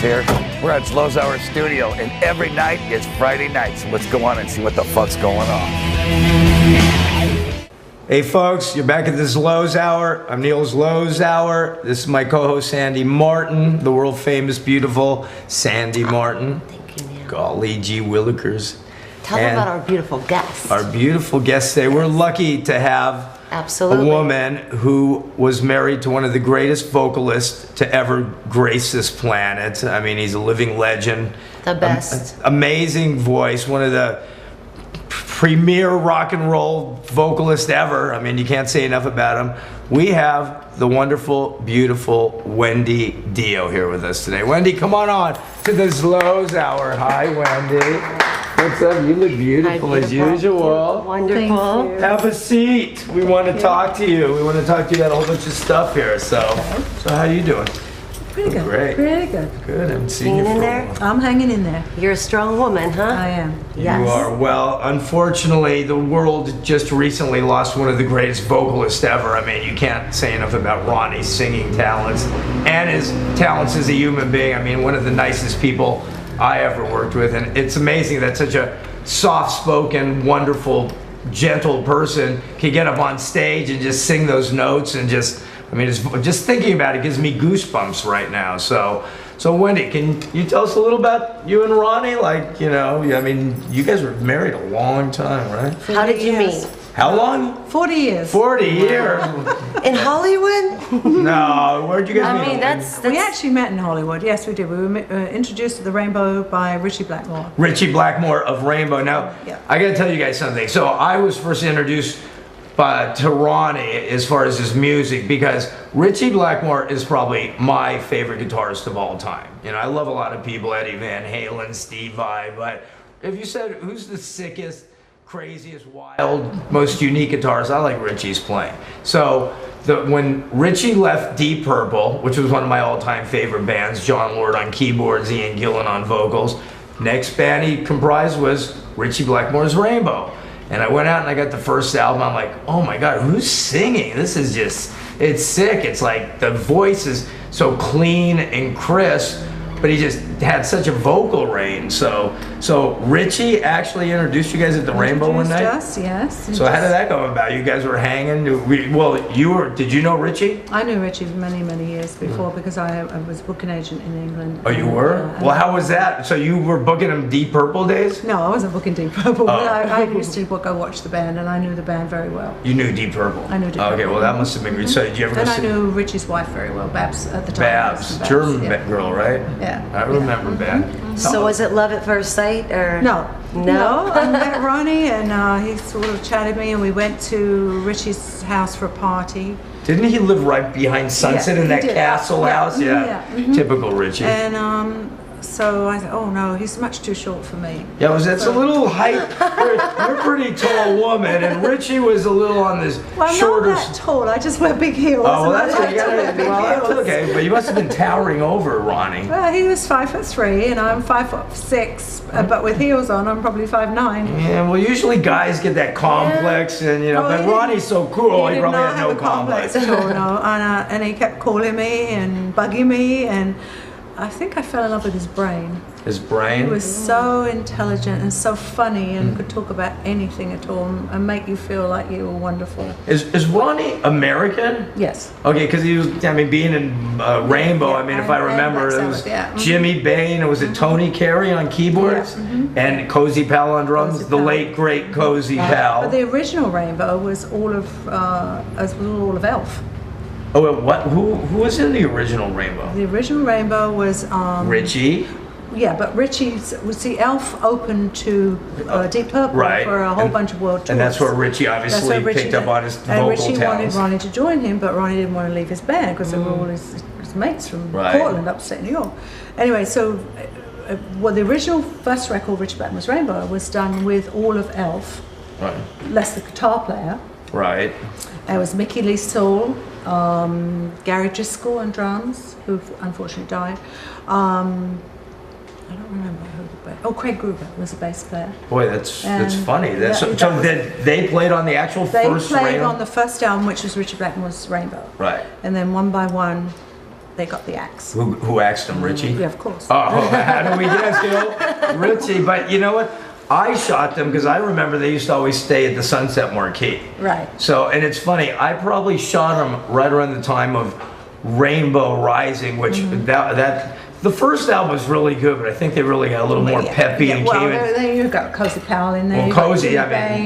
here. We're at Slow's Hour Studio, and every night is Friday night. So let's go on and see what the fuck's going on. Hey folks, you're back at this Lowe's Hour. I'm Neil's Lowe's Hour. This is my co-host Sandy Martin, the world famous, beautiful Sandy Martin. Thank you, Neil. Golly gee willikers. Tell them about our beautiful guest. Our beautiful guest today. We're lucky to have Absolutely. a woman who was married to one of the greatest vocalists to ever grace this planet. I mean, he's a living legend. The best. Amazing voice, one of the premier rock and roll vocalist ever. I mean, you can't say enough about him. We have the wonderful, beautiful Wendy Dio here with us today. Wendy, come on to the Slow's Hour. Hi, Wendy. What's up? You look beautiful as usual. Wonderful. Have a seat. We want to talk to you. We want to talk to you about a whole bunch of stuff here. So how you doing? Pretty good. Great. Pretty good. Good. I haven't seen you Hanging in for a there? while. I'm hanging in there. You're a strong woman, huh? I am. Yes. You are. Well, unfortunately, the world just recently lost one of the greatest vocalists ever. I mean, you can't say enough about Ronnie's singing talents and his talents as a human being. I mean, one of the nicest people I ever worked with. And it's amazing that such a soft-spoken, wonderful, gentle person can get up on stage and just sing those notes and just, I mean, just thinking about it gives me goosebumps right now. So Wendy, can you tell us a little about you and Ronnie? Like, you know, I mean, you guys were married a long time, right? How did you meet? How long? 40 years. 40 years. In Hollywood? No, where'd you guys meet? I mean, that's We actually met in Hollywood. Yes, we did. We were introduced to the Rainbow by Richie Blackmore. Richie Blackmore of Rainbow. Now, Yeah. I gotta tell you guys something. So I was first introduced to Ronnie as far as his music because Richie Blackmore is probably my favorite guitarist of all time. You know, I love a lot of people, Eddie Van Halen, Steve Vai, but if you said who's the sickest, craziest, wild, most unique guitarist, I like Richie's playing. So when Richie left Deep Purple, which was one of my all-time favorite bands, John Lord on keyboards, Ian Gillan on vocals, next band he comprised was Richie Blackmore's Rainbow. And I went out and I got the first album. I'm like, oh my God, who's singing? This is just, it's sick. It's like the voice is so clean and crisp, but he just had such a vocal range. So Richie actually introduced you guys at the Rainbow one night? Introduced us, yes. So how did that go about? You guys were hanging? Did you know Richie? I knew Richie many, many years before because I was a booking agent in England. Oh, you were? Well, how was that? So you were booking him Deep Purple days? No, I wasn't booking Deep Purple. Oh. I used to go watch the band, and I knew the band very well. You knew Deep Purple? I knew Deep Okay, Purple. well that must have been great. So did you ever go And I see knew Richie's wife very well, Babs, at the time. Babs, German yeah. girl, right? Yeah. I remember Babs. So was it love at first sight or? No. No? I met Ronnie and he sort of chatted me and we went to Richie's house for a party. Didn't he live right behind Sunset Yeah, in he that did. castle Yeah. house? Yeah. Yeah. Mhm. Typical Richie. And so I said, oh no, he's much too short for me. Yeah, it's a little height. You're a pretty tall woman, and Richie was a little on this Well, I'm shorter. not that tall, I just wear big heels. Oh, well, and I that's like okay. to wear big That's heels. okay. But you must have been towering over Ronnie. Well, he was 5'3" and I'm 5'6", but with heels on, I'm probably 5'9". Yeah, well, usually guys get that complex, and you know, Oh, but he Ronnie's so cool, he did probably not had no have a complex complex. at all, no. And he kept calling me and bugging me, and I think I fell in love with his brain. His brain. He was so intelligent and so funny and could talk about anything at all and make you feel like you were wonderful. Is Ronnie American? Yes. Okay, because he was, I mean, being in Rainbow, I mean, if I and remember, Black it was Sabbath, yeah. Mhm. Jimmy Bain, and was it Tony Carey on keyboards? And Cozy Pal on drums, Cozy the Pal. late, great Cozy Pal. But the original Rainbow was all of Elf. Oh, wait, what? Who was in the original Rainbow? The original Rainbow was Richie? yeah, but Richie's was the Elf opened to Deep Purple Right. for a whole And- bunch of world tours. And that's where Richie That's obviously where Richie picked up did. on his And vocal Richie wanted talents. Ronnie to join him, but Ronnie didn't want to leave his band because they were all his mates from Right. Portland, upstate New York. Anyway, so well, the original first record, Richie Blackmore's Rainbow, was done with all of Elf, Right. less the guitar player. Right. It was Mickey Lee Saul, Gary Driscoll on drums, who unfortunately died. I don't remember who the bass. Oh, Craig Gruber was the bass player. Boy, that's And funny. That's, that- so that was- they played on the actual They first played Rainbow? on the first album, which was Richie Blackmore's Rainbow. Right. And then one by one, they got the axe. Who axed him, Richie? Yeah, of course. Oh, how do we guess, Richie? But you know what? I shot them because I remember they used to always stay at the Sunset Marquee. Right. So, and it's funny, I probably shot them right around the time of Rainbow Rising, which that the first album was really good, but I think they really got a little more peppy and well, came in. there you got Cozy Powell in there. Well, Cozy,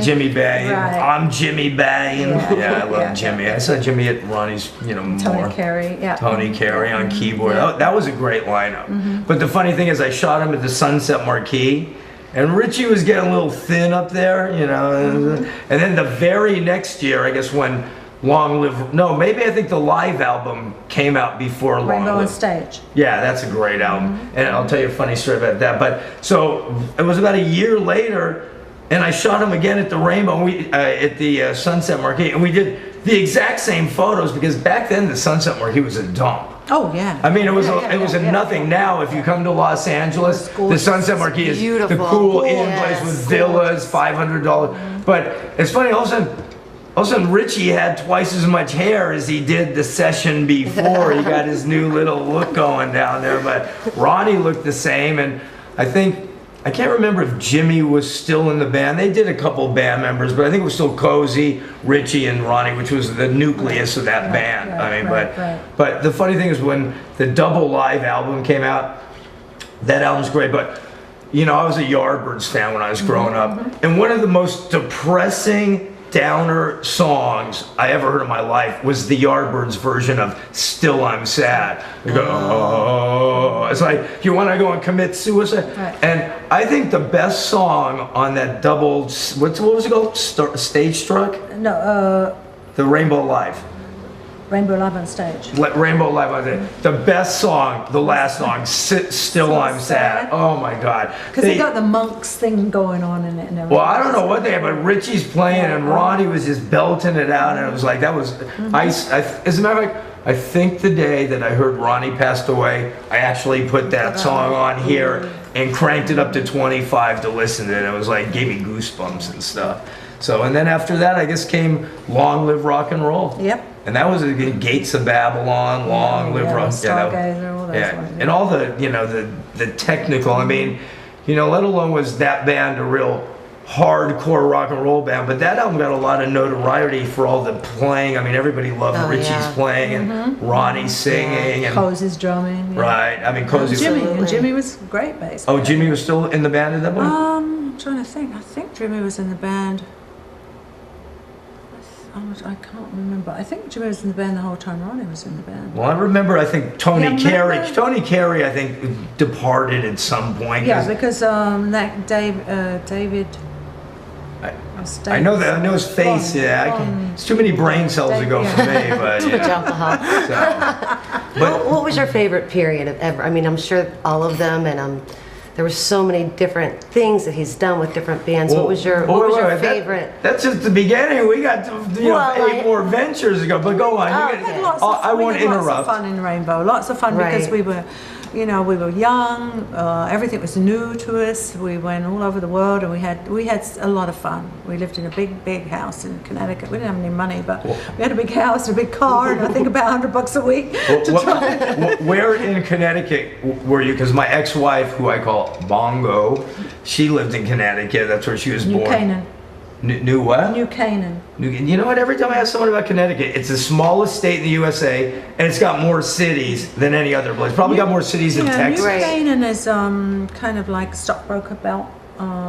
Jimmy Bain. Right. I'm Jimmy Bain. Yeah, I love Jimmy. I saw Jimmy at Ronnie's, more. Tony Carey, yeah. Tony Carey on keyboard. Yeah. That was a great lineup. But the funny thing is, I shot him at the Sunset Marquee, and Richie was getting a little thin up there, And then the very next year, I guess when I think the live album came out before Long Rainbow on Live. Stage. Yeah, that's a great album, and I'll tell you a funny story about that. But so it was about a year later, and I shot him again at the Rainbow, at the Sunset Marquee, and we did the exact same photos because back then the Sunset Marquee was a dump. Oh yeah. I mean, it was a nothing. Now, if you come to Los Angeles, the Sunset Marquee is the cool in place with villas, $500. But it's funny, all of a sudden, Richie had twice as much hair as he did the session before. He got his new little look going down there. But Ronnie looked the same, and I can't remember if Jimmy was still in the band. They did a couple band members, but I think it was still Cozy, Richie, and Ronnie, which was the nucleus of that band. But the funny thing is when the double live album came out, that album's great, but I was a Yardbirds fan when I was growing up, and one of the most depressing downer songs I ever heard in my life was the Yardbirds version of Still I'm Sad. They go, oh, it's like you want to go and commit suicide. Right. And I think the best song on that double, what was it called? Stage Struck? No, The Rainbow Live. Rainbow Live on Stage. Rainbow Live on Stage. The best song, the last song, Still I'm Sad. Oh my God. Because they got the monks thing going on in it and everything. Well, I don't know what they had, but Richie's playing and Ronnie was just belting it out, and it was like, that was, as a matter of fact, I think the day that I heard Ronnie passed away, I actually put that song on here and cranked it up to 25 to listen to it. It was like, gave me goosebumps and stuff. So, and then after that, I guess came Long Live Rock and Roll. Yep. And that was again Gates of Babylon, Long Live Rock. Stargazer, all those ones. And all the, the technical, I mean, let alone was that band a real hardcore rock and roll band, but that album got a lot of notoriety for all the playing. I mean, everybody loved Richie's playing and Ronnie singing and Cozy's drumming. Yeah. Right. I mean, Cozy. Jimmy was great bass. Oh, Jimmy was still in the band at that point? I'm trying to think. I think Jimmy was in the band. I can't remember. I think Jimmy was in the band the whole time Ronnie was in the band. Well, I remember, I think Tony Carey, I think, departed at some point. Yeah, because that David. I know that. I know his face. It's too many brain cells to go for me. But Too much alcohol. What was your favorite period of ever? I mean, I'm sure all of them, and there were so many different things that he's done with different bands. What was your favorite? That's just the beginning. We got 8 more ventures to go. But go on. I won't interrupt. Lots of fun in Rainbow. Lots of fun because we were. We were young. Everything was new to us. We went all over the world, and we had a lot of fun. We lived in a big house in Connecticut. We didn't have any money, but we had a big house, a big car, and I think about $100 a week. Where in Connecticut were you? Because my ex-wife, who I call Bongo, she lived in Connecticut. That's where she was born. New Canaan. New what? New Canaan. You know what? Every time I ask someone about Connecticut, it's the smallest state in the USA, and it's got more cities than any other place. Probably got more cities than Texas. New Canaan is kind of like stockbroker belt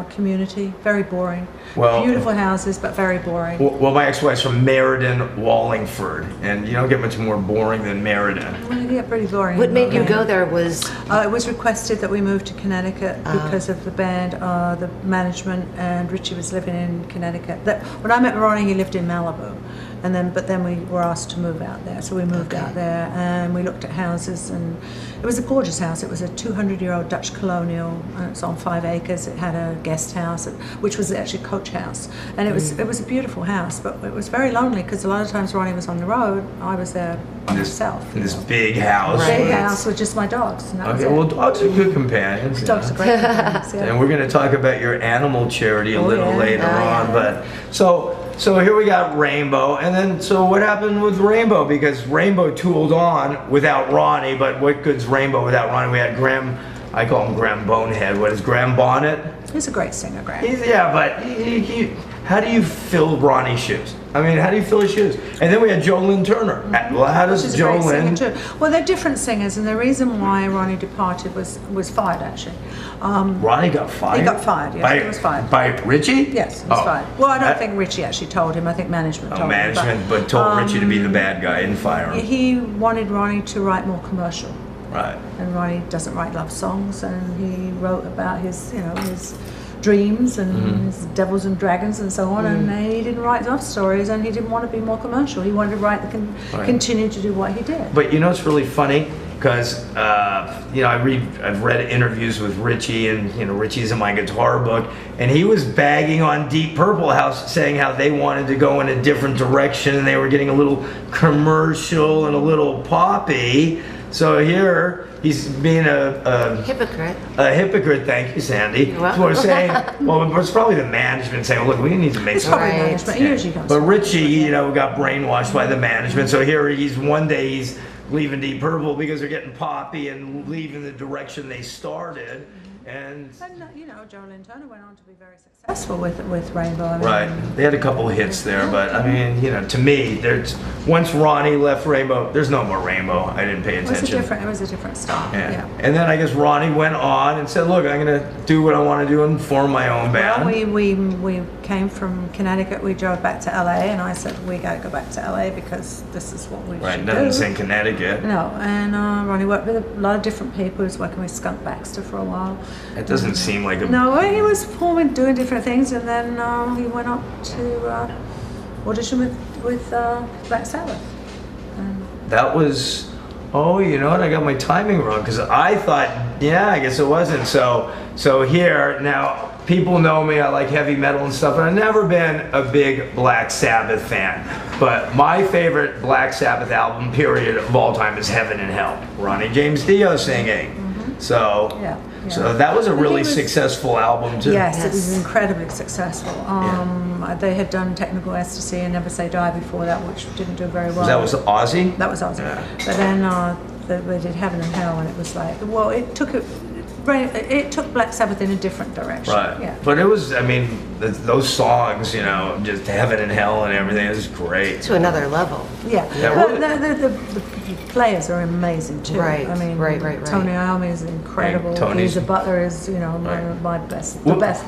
community. Very boring. Well, beautiful houses, but very boring. Well, my ex-wife's from Meriden, Wallingford, and you don't get much more boring than Meriden. Well, you get pretty boring. What made you go there was? It was requested that we move to Connecticut because of the band, the management, and Richie was living in Connecticut. When I met Ronnie, he lived in Malibu. But then we were asked to move out there, so we moved out there and we looked at houses, and it was a gorgeous house. It was a 200-year-old Dutch colonial, and it's on 5 acres. It had a guest house, which was actually a coach house, and it was a beautiful house, but it was very lonely because a lot of times Ronnie was on the road. I was there by myself. In this big house. Big house with just my dogs. Well, dogs are good companions. Dogs are great companions. Yeah. And we're going to talk about your animal charity a little later on, but so. so here we got Rainbow, and then so what happened with Rainbow? Because Rainbow tooled on without Ronnie, but what good's Rainbow without Ronnie? We had Graham, I call him Graham Bonehead. What is Graham Bonnet? He's a great singer, Graham. Yeah, but how do you fill Ronnie's shoes? I mean, how do you fill his shoes? And then we had Jolyn Turner. Well, how does Jolyn? Well, they're different singers, and the reason why Ronnie departed was fired, actually. Ronnie got fired? He got fired, yes, he was fired. By Richie? Yes, he was fired. Well, I don't think Richie actually told him. I think management told him. But told Richie to be the bad guy and fire him. He wanted Ronnie to write more commercial. Right. And Ronnie doesn't write love songs, and he wrote about his, his dreams and his devils and dragons and so on, and he didn't write love stories, and he didn't want to be more commercial. He wanted to write continue to do what he did. But you know it's really funny because I've read interviews with Richie, and Richie's in my guitar book, and he was bagging on Deep Purple House, saying how they wanted to go in a different direction and they were getting a little commercial and a little poppy. So here he's being a hypocrite. A hypocrite, thank you, Sandy. You're welcome. So we're saying, well, it's probably the management saying, look, we need to make some. Probably management. It usually comes But from Richie, got brainwashed by the management. So here one day he's leaving Deep Purple because they're getting poppy and leaving the direction they started. And Jolyn Turner went on to be very successful with Rainbow. I mean, right, they had a couple of hits there, but I mean, to me, once Ronnie left Rainbow, there's no more Rainbow. I didn't pay attention. It was a different style. Yeah. And then I guess Ronnie went on and said, "Look, I'm gonna do what I want to do and form my own band." Well, we came from Connecticut. We drove back to LA, and I said, "We got to go back to LA because this is what we should do." Nothing's in Connecticut. No, and Ronnie worked with a lot of different people. He was working with Skunk Baxter for a while. It doesn't seem like a... No, he was doing different things, and then he went up to audition with Black Sabbath. That was... Oh, you know what? I got my timing wrong, because I thought, I guess it wasn't. So here, now, people know me, I like heavy metal and stuff, and I've never been a big Black Sabbath fan. But my favorite Black Sabbath album, period, of all time is Heaven and Hell. Ronnie James Dio singing. So that was a really successful album too. Yes, it was incredibly successful. They had done Technical Ecstasy and Never Say Die before that, which didn't do very well. That was Ozzy? That was Ozzy. Yeah. But then they did Heaven and Hell, and it was like, well, it took Black Sabbath in a different direction. Right. Yeah. But it was, I mean, those songs, just Heaven and Hell and everything, it was great. To another level. Yeah. But the players are amazing too. Right. I mean, right. Tony Iommi is incredible. Tony's... Geezer Butler is, one of my best. The best.